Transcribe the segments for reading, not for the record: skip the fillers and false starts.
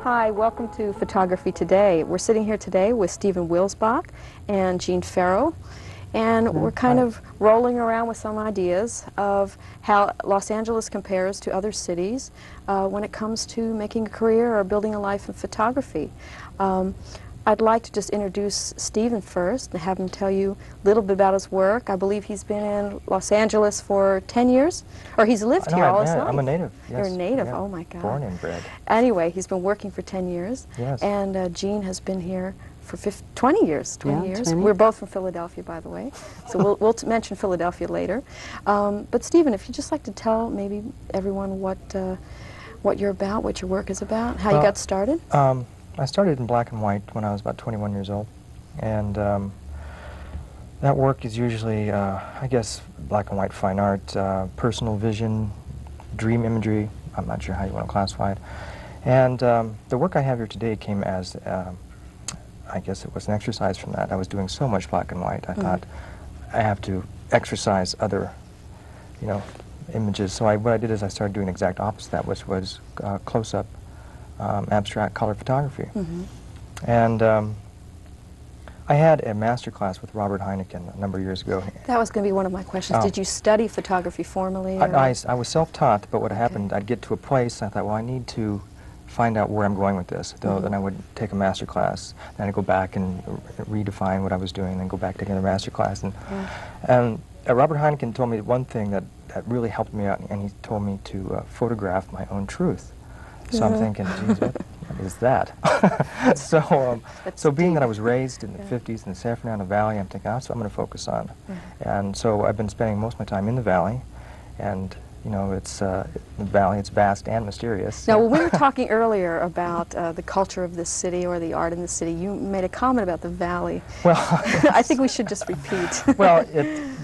Hi, welcome to Photography Today. We're sitting here today with Stephen Wilzbach and Jeanne Ferro, and we're kind of rolling around with some ideas of how Los Angeles compares to other cities when it comes to making a career or building a life in photography. I'd like to just introduce Stephen first and have him tell you a little bit about his work. I believe he's been in Los Angeles for 10 years, or he's lived here all his life. I'm a native, yes. You're a native, yeah. Oh my God. Born and bred. Anyway, he's been working for 10 years. Yes. And Jeanne has been here for 20 years. 20 years. 20. We're both from Philadelphia, by the way. So we'll mention Philadelphia later. But Stephen, if you'd just like to tell maybe everyone what you're about, what your work is about, how you got started. I started in black and white when I was about 21 years old, and that work is usually, I guess, black and white fine art, personal vision, dream imagery. I'm not sure how you want to classify it. And the work I have here today came as, I guess it was an exercise from that. I was doing so much black and white. I thought I have to exercise other, images. So what I did is I started doing the exact opposite of that, which was close-up. Abstract color photography. And I had a master class with Robert Heineken a number of years ago. That was going to be one of my questions. Did you study photography formally? I was self-taught, but what happened, I'd get to a place, and I thought, well, I need to find out where I'm going with this. So then I would take a master class, then I'd go back and redefine what I was doing, then go back to another master class. And Robert Heineken told me one thing that really helped me out, and he told me to photograph my own truth. So I'm thinking, geez, what is that? So being that I was raised in the 50s in the San Fernando Valley, I'm thinking, that's what I'm going to focus on. And so I've been spending most of my time in the valley, and it's the valley, it's vast and mysterious. Now, when we were talking earlier about the culture of this city or the art in the city, you made a comment about the valley. Well, I think we should just repeat. Well,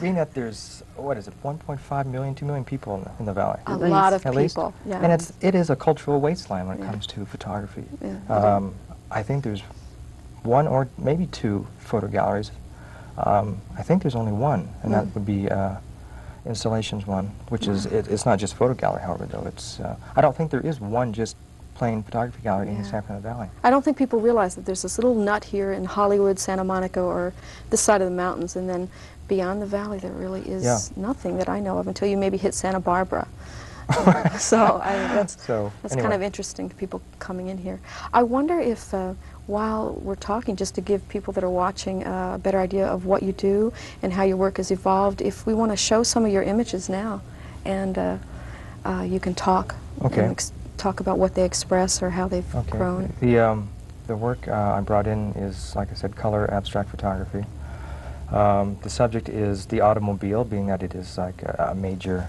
being that there's, what is it, 1.5 million, 2 million people in the valley. A lot of people, yeah. And it is a cultural wasteland when it comes to photography. I think there's one or maybe two photo galleries. I think there's only one, and that would be Installations one, which is, it's not just photo gallery, however, though. It's, I don't think there is one just plain photography gallery in the San Fernando Valley. I don't think people realize that there's this little nut here in Hollywood, Santa Monica, or this side of the mountains, and then beyond the valley there really is nothing that I know of until you maybe hit Santa Barbara. So that's kind of interesting to people coming in here. I wonder if while we're talking, just to give people that are watching a better idea of what you do and how your work has evolved, if we want to show some of your images now, and you can talk, talk about what they express or how they've grown. The work I brought in is, like I said, color abstract photography. The subject is the automobile, being that it is like a major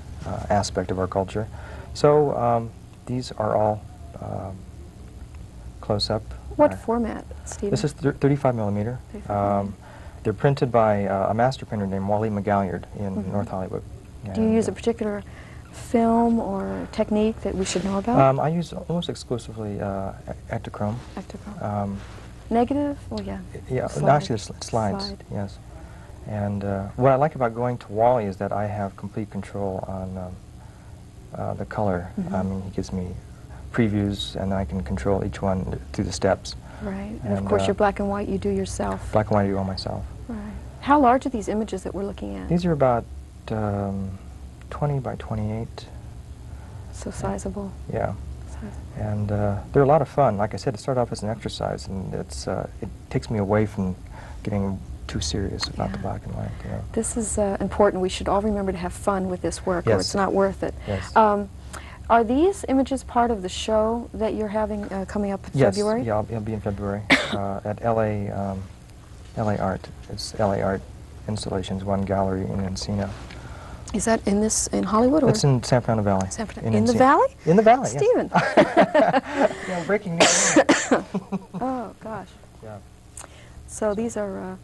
aspect of our culture. So these are all close-up. What format, Stephen? This is 35 millimeter. They're printed by a master printer named Wally McGalliard in North Hollywood. Do you use a particular film or technique that we should know about? I use almost exclusively Ektachrome. Ektachrome. Negative? Well, yeah. Yeah, actually it's slides. Yes. And what I like about going to Wally is that I have complete control on the color. I mean, he gives me previews, and I can control each one through the steps. Right. And of course, your black and white you do yourself. Black and white I do all myself. Right. How large are these images that we're looking at? These are about 20 by 28. So sizable. Yeah. And they're a lot of fun. Like I said, it started off as an exercise, and it takes me away from getting too serious about the black and white. This is important. We should all remember to have fun with this work, or it's not worth it. Yes. Are these images part of the show that you're having coming up in February? Yeah, I'll be in February at LA Art. It's LA Art Installations, one gallery in Encino. Is that in Hollywood? Or? It's in San Fernando Valley. In the valley? In the valley, Stephen. Yes. Breaking news. Oh, gosh. Yeah. So these are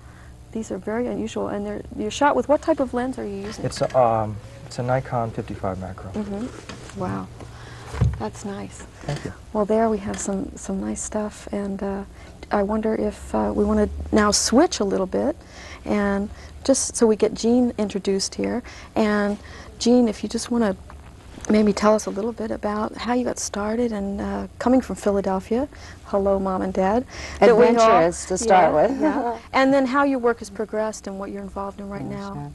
very unusual, and you're shot with what type of lens are you using? It's a Nikon 55 macro. Wow, that's nice. Thank you. Well, there we have some nice stuff, and I wonder if we want to now switch a little bit, and just so we get Jeanne introduced here. And Jeanne, if you just want to maybe tell us a little bit about how you got started and coming from Philadelphia. Hello, Mom and Dad. Adventurous to start with. Yeah. And then how your work has progressed and what you're involved in right now.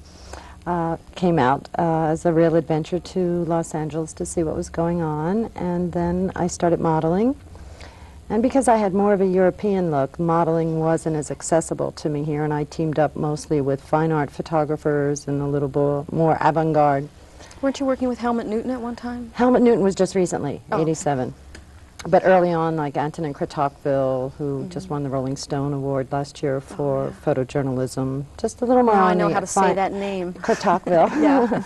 Sure. Came out as a real adventure to Los Angeles to see what was going on, and then I started modeling. And because I had more of a European look, modeling wasn't as accessible to me here, and I teamed up mostly with fine art photographers and a little more avant-garde. Weren't you working with Helmut Newton at one time? Helmut Newton was just recently, Oh. 87. But early on, like Antonin Kretokville, who just won the Rolling Stone Award last year for photojournalism, just a little more Now on I know the how to say that name. Kretokville. Yeah.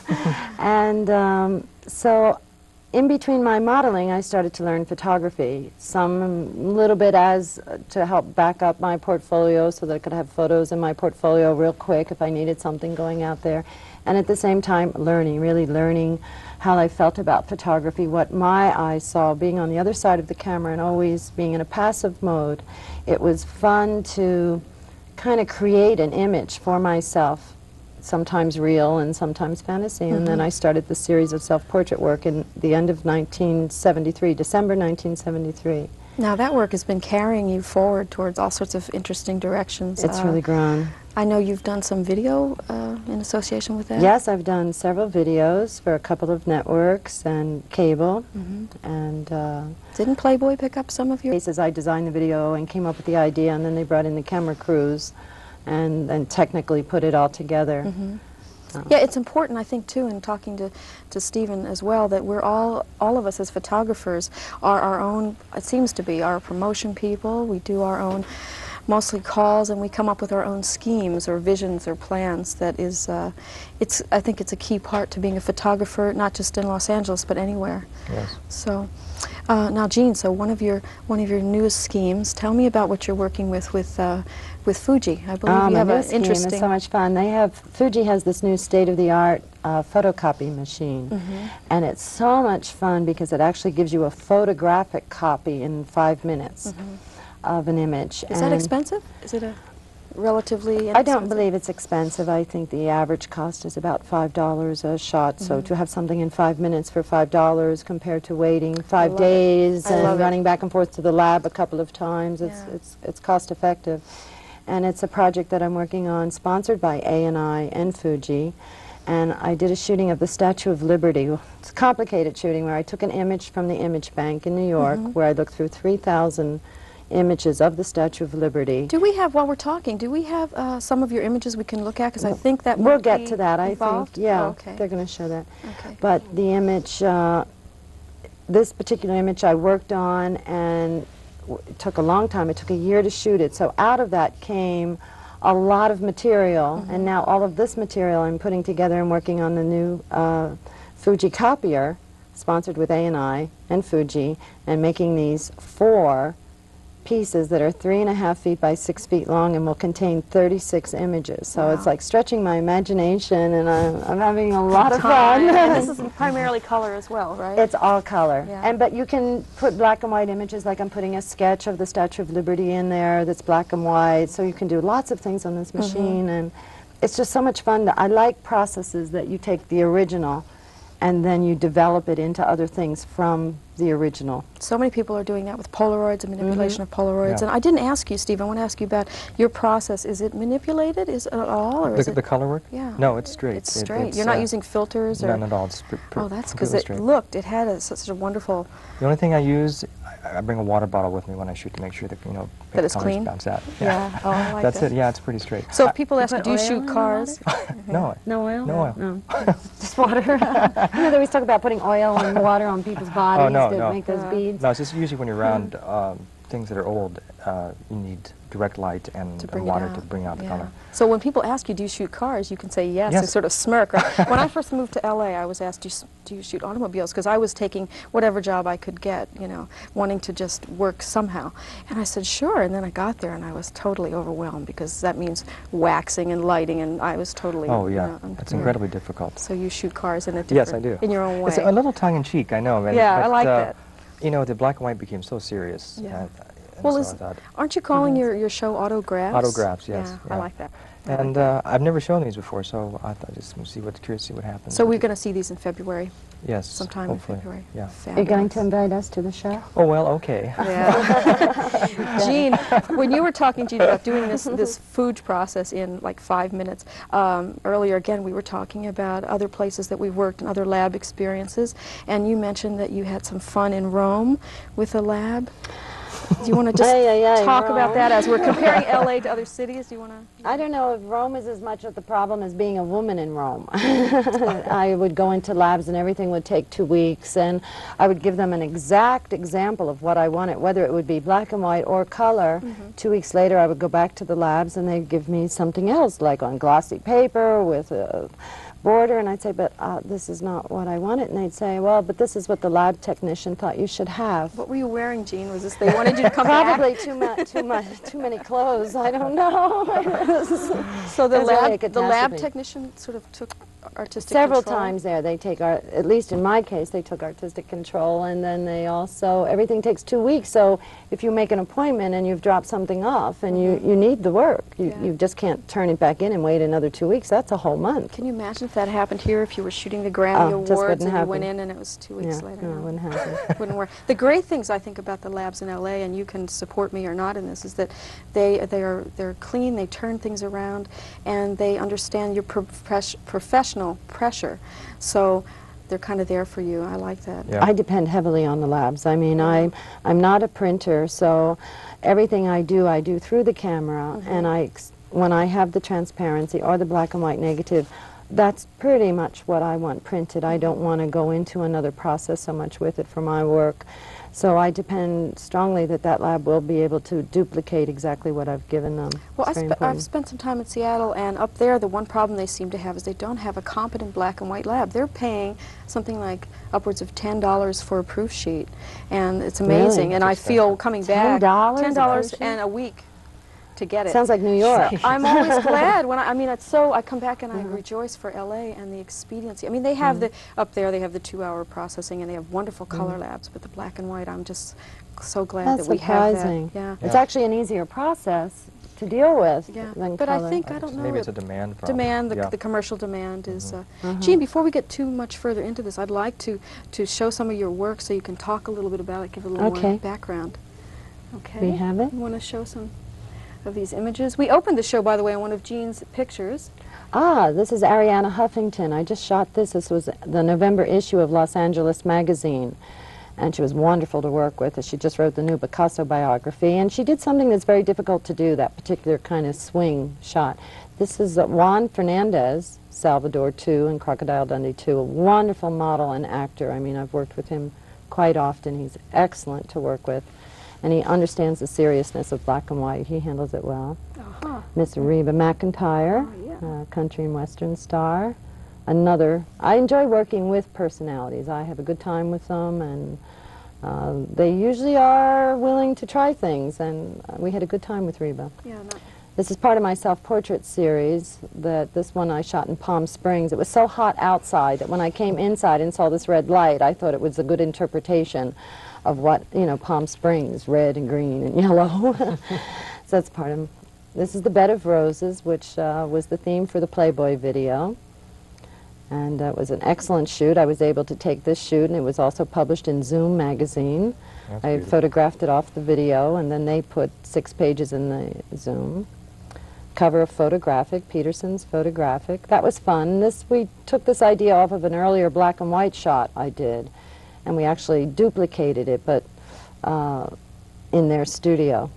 And so in between my modeling, I started to learn photography, some little bit as to help back up my portfolio so that I could have photos in my portfolio real quick if I needed something going out there. And at the same time, really learning how I felt about photography, what my eyes saw, being on the other side of the camera and always being in a passive mode. It was fun to kind of create an image for myself, sometimes real and sometimes fantasy. And then I started the series of self-portrait work in the end of 1973, December 1973. Now that work has been carrying you forward towards all sorts of interesting directions. It's really grown. I know you've done some video in association with that. Yes, I've done several videos for a couple of networks and cable. And Didn't Playboy pick up some of your... cases I designed the video and came up with the idea, and then they brought in the camera crews and technically put it all together. Yeah, it's important, I think, too, in talking to Stephen as well, that we're all of us as photographers are our own, it seems to be, our promotion people. We do our own, mostly calls, and we come up with our own schemes or visions or plans. That is, I think it's a key part to being a photographer, not just in Los Angeles, but anywhere. Yes. So, now, Jeanne, so one of your newest schemes. Tell me about what you're working with Fuji. I believe you have an interesting. It's so much fun. Fuji has this new state-of-the-art photocopy machine, and it's so much fun because it actually gives you a photographic copy in 5 minutes of an image. Is that expensive? Is it a relatively I don't believe it's expensive. I think the average cost is about $5 a shot. So to have something in 5 minutes for $5 compared to waiting 5 days and running back and forth to the lab a couple of times, it's cost effective. And it's a project that I'm working on, sponsored by A&I and Fuji. And I did a shooting of the Statue of Liberty. It's a complicated shooting where I took an image from the Image Bank in New York, where I looked through 3,000 images of the Statue of Liberty. Do we have, while we're talking, do we have some of your images we can look at? Because I think that we'll might get be to that, involved. I think. Yeah, Oh, okay. they're going to show that. Okay. But the image, this particular image I worked on, and it took a long time. It took a year to shoot it. So out of that came a lot of material, and now all of this material I'm putting together and working on the new Fuji copier, sponsored with A&I and Fuji, and making these 4 pieces that are 3.5 feet by 6 feet long and will contain 36 images. So it's like stretching my imagination, and I'm having a lot of fun. And this is primarily color as well, right? It's all color. Yeah. But you can put black and white images, like I'm putting a sketch of the Statue of Liberty in there that's black and white. So you can do lots of things on this machine, and it's just so much fun. I like processes that you take the original and then you develop it into other things from the original. So many people are doing that with Polaroids and manipulation of Polaroids. Yeah. And I didn't ask you, Steve, I want to ask you about your process. Is it manipulated at all? Or is The color work? Yeah. No, it's straight. It's straight. You're not using filters? Or None at all. It's oh, that's because completely it straight. had such a wonderful... The only thing I use, I bring a water bottle with me when I shoot to make sure that, That the it's colors clean? bounce out. Yeah. Oh, I like That's that. it. Yeah, it's pretty straight. So if people ask you, put do you oil in shoot the cars? No. No oil? No oil. No. Just water. You know, they always talk about putting oil and water on people's bodies to make those beads. No, it's just usually when you're around things that are old, you need direct light and water to bring out the color. So when people ask you, do you shoot cars, you can say yes, Yes. and sort of smirk. Right? When I first moved to LA, I was asked, do you shoot automobiles? Because I was taking whatever job I could get, wanting to just work somehow. And I said, sure. And then I got there and I was totally overwhelmed because that means waxing and lighting, and I was totally... Oh, yeah. It's incredibly difficult. So you shoot cars in a different... Yes, I do. In your own way. It's a little tongue-in-cheek, I know. Yeah, but, I like that. The black and white became so serious. Yeah. And Well, so I thought, aren't you calling your show Autographs? Autographs, yes. Yeah, I like that. And I've never shown these before, so I thought just curious to see what happens. So we're going to see these in February. Yes, sometime hopefully. in February. Yeah. Are you going to invite us to the show? Oh, well, okay. Yeah. Jeanne, when you were talking, Jeanne, about doing this food process in like 5 minutes, earlier again we were talking about other places that we worked and other lab experiences, and you mentioned that you had some fun in Rome with a lab. Do you want to just talk about that as we're comparing LA to other cities? Do you want to? I don't know if Rome is as much of the problem as being a woman in Rome. I would go into labs and everything would take 2 weeks, and I would give them an exact example of what I wanted, whether it would be black and white or color. 2 weeks later I would go back to the labs and they'd give me something else, like on glossy paper with a border, and I'd say, but this is not what I wanted, and they'd say, well, but this is what the lab technician thought you should have. What were you wearing, Jeanne? Was this they wanted you to come back? Probably too many clothes. I don't know. So the Really lab technician sort of took artistic several control? times there. They take at least in my case, they took artistic control, and then they also, everything takes 2 weeks. So if you make an appointment and you've dropped something off, and you need the work, you just can't turn it back in and wait another 2 weeks. That's a whole month. Can you imagine if that happened here? If you were shooting the Grammy Awards and you happen. went in and it was 2 weeks later? No, it wouldn't happen. Wouldn't work. The great things I think about the labs in LA, and you can support me or not in this, is that they're clean, they turn things around, and they understand your professional pressure. So they're kind of there for you. I like that. Yeah. I depend heavily on the labs. I mean, I'm not a printer, so everything I do through the camera, and when I have the transparency or the black and white negative, that's pretty much what I want printed. I don't want to go into another process so much with it for my work. So I depend strongly that that lab will be able to duplicate exactly what I've given them. Well, I've spent some time in Seattle, and up there the one problem they seem to have is they don't have a competent black and white lab. They're paying something like upwards of $10 for a proof sheet, and it's amazing. Really? And I feel coming back $10 and a week to get it. Sounds like New York. I'm always glad when I come back and I rejoice for LA and the expediency. I mean, they have up there they have the 2-hour processing, and they have wonderful color labs, but the black and white, I'm just so glad that we have that. Yeah. It's actually an easier process to deal with than but color. I think, I don't know. Maybe it's a demand problem. The commercial demand is... Jeanne, before we get too much further into this, I'd like to show some of your work so you can talk a little bit about it, give a little more background. Okay. We have it? You want to show some of these images? We opened the show, by the way, on one of Jeanne's pictures. Ah, this is Arianna Huffington. I just shot this. This was the November issue of Los Angeles Magazine. And she was wonderful to work with. She just wrote the new Picasso biography. And she did something that's very difficult to do, that particular kind of swing shot. This is Juan Fernandez, Salvador II and Crocodile Dundee II, a wonderful model and actor. I mean, I've worked with him quite often. He's excellent to work with. And he understands the seriousness of black and white. He handles it well. Miss Reba McEntire, country and western star. I enjoy working with personalities. I have a good time with them, and they usually are willing to try things, and we had a good time with Reba. This is part of my self-portrait series. This one I shot in Palm Springs. It was so hot outside that when I came inside and saw this red light, I thought it was a good interpretation of what, Palm Springs, red and green and yellow. So that's part of... This is the Bed of Roses, which was the theme for the Playboy video. And it was an excellent shoot. I was able to take this shoot, and it was also published in Zoom magazine. I photographed it off the video, and then they put 6 pages in the Zoom. Cover of Photographic, Peterson's Photographic. That was fun. We took this idea off of an earlier black and white shot I did, and we actually duplicated it, but in their studio.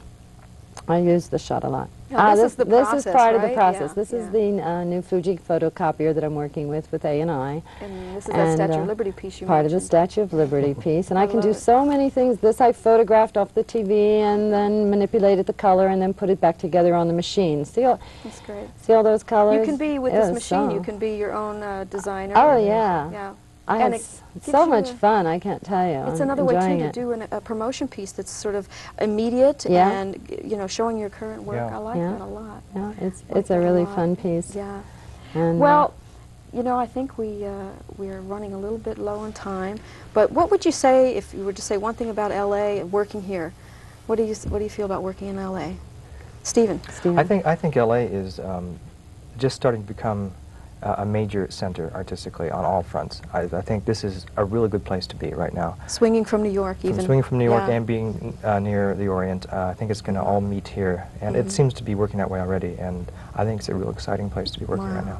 I used the shot a lot. This is part of the process. This is the new Fuji photocopier that I'm working with A&I. And this is that Statue of Liberty piece you part mentioned. of the Statue of Liberty piece. And I can do so many things. This I photographed off the TV and then manipulated the color and then put it back together on the machine. That's great. See all those colors? You can be, with this machine, you can be your own designer. Oh, yeah. Yeah. It's so much fun, I can't tell you. It's another way, too, to do a promotion piece that's sort of immediate and, showing your current work. I like that a lot. Yeah, it's a really fun piece. Yeah. And, well, I think we're running a little bit low on time. But what would you say, if you were to say one thing about L.A. and working here, what do you feel about working in L.A.? Stephen. I think L.A. is just starting to become a major center artistically on all fronts. I think this is a really good place to be right now. Swinging from New York, even. Swinging from New York Yeah. and being near the Orient, I think it's going to all meet here, and it seems to be working that way already, and I think it's a real exciting place to be working right now.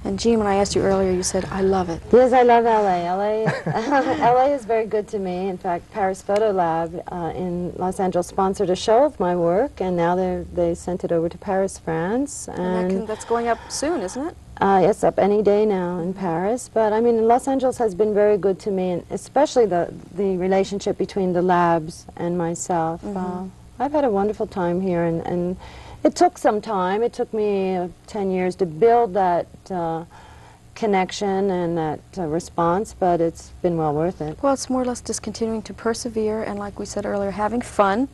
And Jeanne, when I asked you earlier, you said, I love it. Yes, I love LA. LA is very good to me. In fact, Paris Photo Lab in Los Angeles sponsored a show of my work, and now they sent it over to Paris, France. And that's going up soon, isn't it? It's up any day now in Paris. But I mean, Los Angeles has been very good to me, and especially the relationship between the labs and myself. I've had a wonderful time here, and it took some time. It took me 10 years to build that connection and that response, but it's been well worth it. Well, it's more or less just continuing to persevere and, like we said earlier, having fun.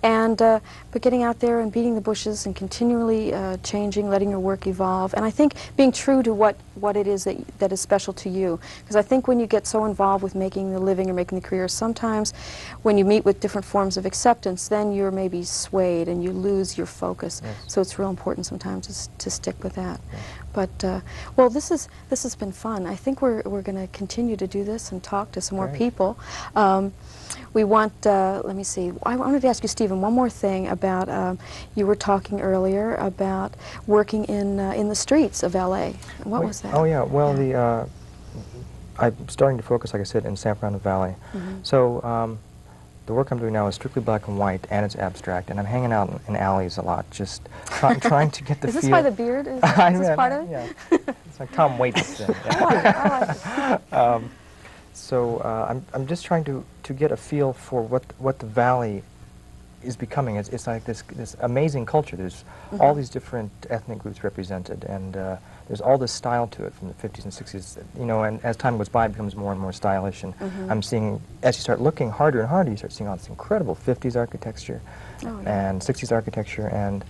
And but getting out there and beating the bushes and continually changing, letting your work evolve. And I think being true to what it is that is special to you. Because I think when you get so involved with making the living or making the career, sometimes when you meet with different forms of acceptance, then you're maybe swayed and you lose your focus. Yes. So it's real important sometimes to stick with that. Yes. But well, this has been fun. I think we're going to continue to do this and talk to some more people. We want, let me see, I wanted to ask you, Stephen, one more thing about, you were talking earlier about working in the streets of LA. What was that? Oh yeah, well I'm starting to focus, like I said, in San Fernando Valley. So the work I'm doing now is strictly black and white, and it's abstract, and I'm hanging out in alleys a lot, just trying to get the feel. Is this by the beard? Is this part of it? Yeah, it's like Tom Waits. I like it. So I'm just trying to get a feel for what the valley is becoming. It's like this amazing culture. There's all these different ethnic groups represented, and there's all this style to it from the 50s and 60s. You know, and as time goes by, it becomes more and more stylish. And I'm seeing, as you start looking harder and harder, you start seeing all this incredible 50s architecture and 60s architecture, and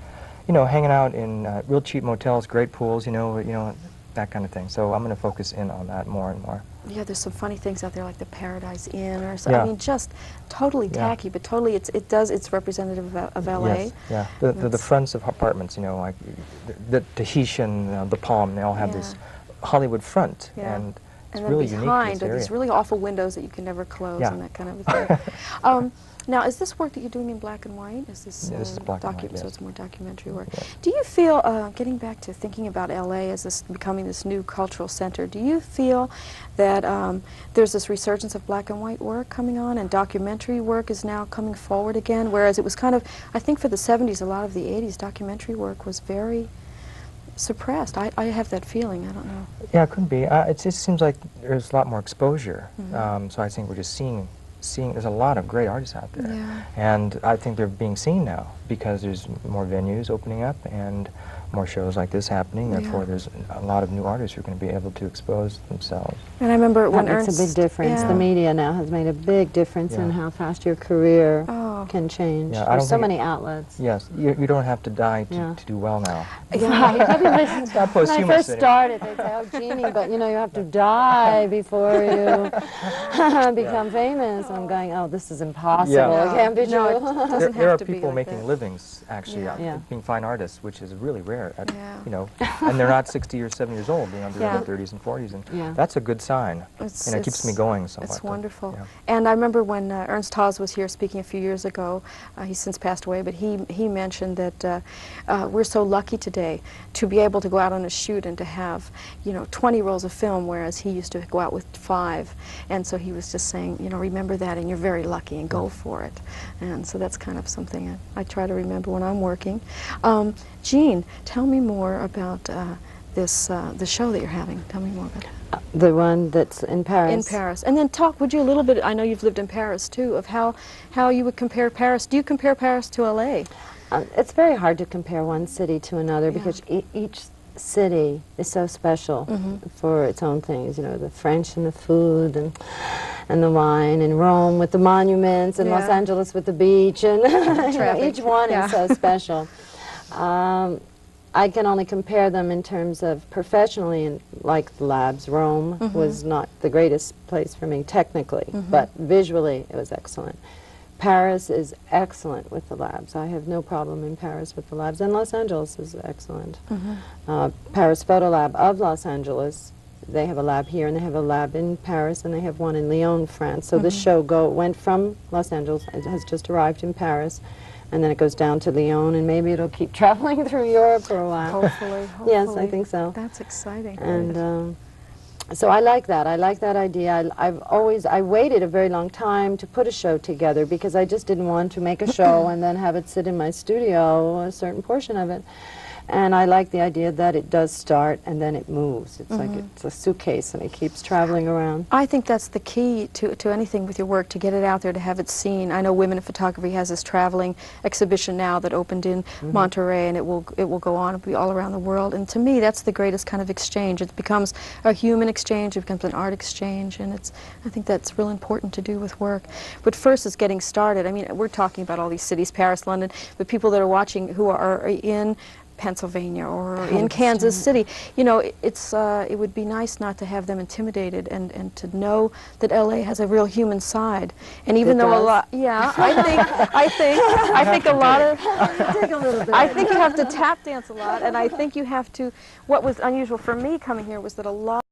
you know, hanging out in real cheap motels, great pools, you know, that kind of thing. So I'm going to focus in on that more and more. Yeah, there's some funny things out there like the Paradise Inn or something. I mean, just totally tacky, but totally it's representative of LA. Yes, yeah. The fronts of apartments, you know, like the Tahitian, the Palm, they all have this Hollywood front, and it's really unique to behind this are area. these really awful windows that you can never close and that kind of a thing. Now, is this work that you're doing in black and white? Is this, this is black and white, yes. So it's more documentary work. Yeah. Do you feel, getting back to thinking about LA as this becoming this new cultural center, do you feel that there's this resurgence of black and white work coming on, and documentary work is now coming forward again, whereas it was kind of, I think for the 70s, a lot of the 80s, documentary work was very suppressed. I have that feeling. I don't know. Yeah, it could be. It just seems like there's a lot more exposure. So I think we're just seeing there's a lot of great artists out there, and I think they're being seen now because there's more venues opening up and more shows like this happening. Therefore, there's a lot of new artists who are going to be able to expose themselves. And I remember when That makes a big difference. The media now has made a big difference in how fast your career can change. There's so many outlets. Yes, you don't have to die to do well now. When I first started, they'd say, "Oh, Jeanne, but you know, you have to die before you become famous." I'm going, "Oh, this is impossible. It can't be true." No, it doesn't have there are to be people like making that. livings actually being fine artists, which is really rare. You know, and they're not 60 or 70 years old, being under their 30s and 40s, and that's a good sign. You know, it keeps me going somewhat. It's wonderful. And I remember when Ernst Haas was here speaking a few years ago. He's since passed away, but he mentioned that we're so lucky today to be able to go out on a shoot and to have 20 rolls of film, whereas he used to go out with 5. And so he was just saying, remember that, and you're very lucky, and go for it. And so that's kind of something I try to remember when I'm working. Jeanne, tell me more about the show that you're having. Tell me more about it. The one that's in Paris. In Paris. And then talk, would you, a little bit, I know you've lived in Paris too, of how you would compare Paris. Do you compare Paris to LA? It's very hard to compare one city to another because each city is so special for its own things. You know, the French and the food and the wine, and Rome with the monuments, and Los Angeles with the beach, and each one is so special. I can only compare them in terms of professionally, and like the labs. Rome was not the greatest place for me technically, but visually it was excellent. Paris is excellent with the labs. I have no problem in Paris with the labs, and Los Angeles is excellent. Paris Photo Lab of Los Angeles, they have a lab here, and they have a lab in Paris, and they have one in Lyon, France. So this show went from Los Angeles, it has just arrived in Paris, and then it goes down to Lyon, and maybe it'll keep traveling through Europe for a while. Hopefully. Yes, I think so. That's exciting. And so I like that. I like that idea. I waited a very long time to put a show together because I just didn't want to make a show and then have it sit in my studio, a certain portion of it. And I like the idea that it does start and then it moves. It's like it's a suitcase and it keeps traveling around. I think that's the key to anything with your work, to get it out there, to have it seen. I know Women in Photography has this traveling exhibition now that opened in Monterey, and it will go on, it'll be all around the world. And to me, that's the greatest kind of exchange. It becomes a human exchange, it becomes an art exchange, and I think that's real important to do with work. But first is getting started. I mean, we're talking about all these cities, Paris, London, but people that are watching who are in Pennsylvania or in Kansas City, you know, it would be nice not to have them intimidated and to know that LA has a real human side. And even though a lot, yeah, I think a lot of, I think you have to tap dance a lot, and I think you have to, what was unusual for me coming here was that a lot